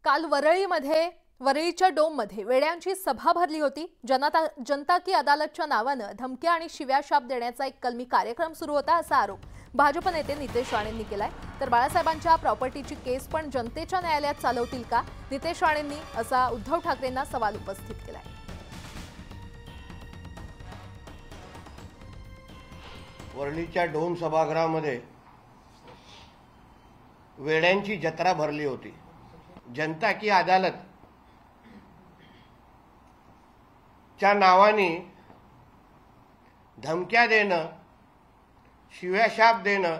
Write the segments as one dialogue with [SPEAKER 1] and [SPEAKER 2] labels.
[SPEAKER 1] काल वरळीच्या डोममध्ये वेड्यांची सभा भरली होती। जनता की अदालतच्या नावानं धमक्या आणि शिव्याशाप देण्याचा एक कलमी कार्यक्रम सुरू होता असा आरोप भाजप नेते नितेश राणेंनी केलाय। तर बाळासाहेबांच्या प्रॉपर्टीची केस पण जनतेच्या न्यायालयात चालवतील का, नितेश राणेंनी असा उद्धव ठाकरेंना सवाल उपस्थित केलाय।
[SPEAKER 2] वरळीच्या डोम सभागृहामध्ये वेड्यांची जत्रा भरली होती। जनता की अदालत च्या नावाने धमक्या देणं, शिव्याशाप देणं,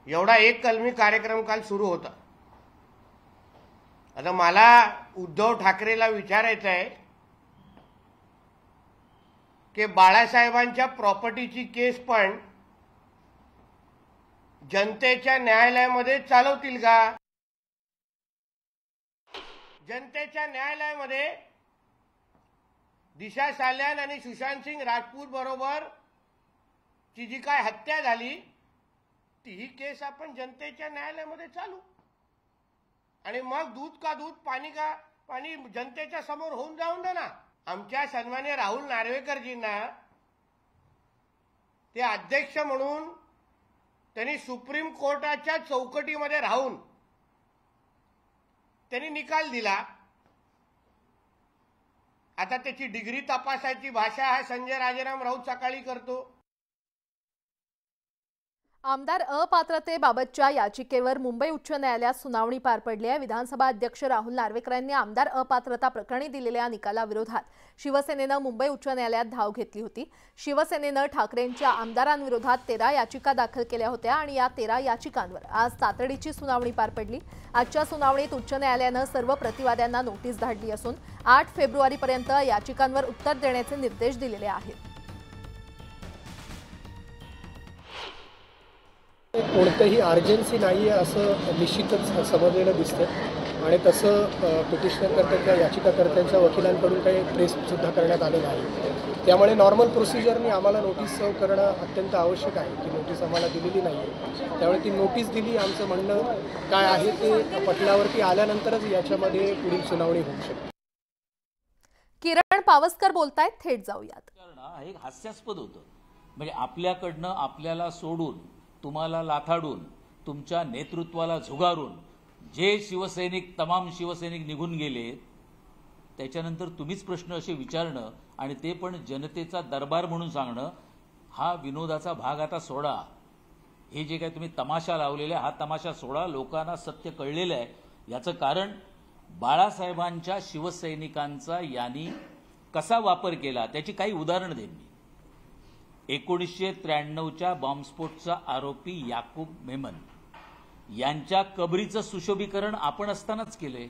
[SPEAKER 2] एवढा एक कलमी कार्यक्रम काल सुरू होता। आता मला उद्धव ठाकरेला विचारायचं आहे की बाळासाहेबांच्या प्रॉपर्टीची केस पण जनतेच्या न्यायालयामध्ये चालवतील का? जनतेच्या न्यायालयामध्ये दिशा साल्यान आणि सुशांत सिंग राजपूत बरोबर ची जी काय हत्या झाली ती केस आपण जनतेच्या न्यायालयामध्ये चालू आणि मग दूध का दूध पाणी का पाणी जनतेच्या समोर होऊन जाऊन दे ना। आमच्या सन्माननीय राहुल नार्वेकरजींना ते अध्यक्ष म्हणून त्यांनी सुप्रीम कोर्टाच्या चौकटीमध्ये राहून त्यांनी निकाल दिला। आता त्याची डिग्री तपासायची भाषा हा संजय राजाराम राऊत सकाळी करतो।
[SPEAKER 1] आमदार अपात्रतेबाबतच्या याचिकेवर मुंबई उच्च न्यायालयात सुनावणी पार पडली आहे। विधानसभा अध्यक्ष राहुल नार्वेकरांनी आमदार अपात्रता प्रकरणी दिलेल्या निकालाविरोधात शिवसेनेनं मुंबई उच्च न्यायालयात धाव घेतली होती। शिवसेनेनं ठाकरेंच्या आमदारांविरोधात 13 याचिका दाखल केल्या होत्या आणि या 13 याचिकांवर आज तातडीची सुनावणी पार पडली। आजच्या सुनावणीत उच्च न्यायालयानं सर्व प्रतिवाद्यांना नोटीस धाडली असून 8 फेब्रुवारीपर्यंत याचिकांवर उत्तर देण्याचे निर्देश दिलेले आहेत।
[SPEAKER 3] कोणतीही अर्जन्सी नाही आहे असं निश्चितच समजलेलं दिसतं आणि तसं पिटिशनरकर्त्यांच्या याचिकाकर्त्यांच्या वकिलांकडून काही ट्रेससुद्धा करण्यात आले नाही। त्यामुळे नॉर्मल प्रोसिजरने आम्हाला नोटीस सर्व करणं अत्यंत आवश्यक आहे। ती नोटीस आम्हाला दिलेली नाही आहे, त्यामुळे ती नोटीस दिली। आमचं म्हणणं काय आहे ते पटलावरती आल्यानंतरच याच्यामध्ये पुढील सुनावणी होऊ शकते।
[SPEAKER 1] किरण पावसकर बोलतायत, थेट जाऊयात।
[SPEAKER 4] एक हास्यास्पद होतं, म्हणजे आपल्याकडनं आपल्याला सोडून तुम्हाला लाथाडून तुमच्या नेतृत्वाला झुगारून जे तमाम शिवसैनिक निघून गेले, त्याच्यानंतर तुम्हीच प्रश्न असे विचारणं आणि ते पण जनतेचा दरबार म्हणून सांगणं, हा विनोदाचा भाग आता सोडा। हे जे काय तुम्ही तमाशा लावलेला आहे, हा तमाशा सोडा। लोकांना सत्य कळलेलं आहे। याचं कारण बाळासाहेबांच्या शिवसैनिकांचा यांनी कसा वापर केला त्याची काही उदाहरणं देईन मी। 1993च्या बॉम्बस्फोटचा आरोपी याकूब मेमन यांच्या कबरीचं सुशोभीकरण आपण असतानाच केलंय।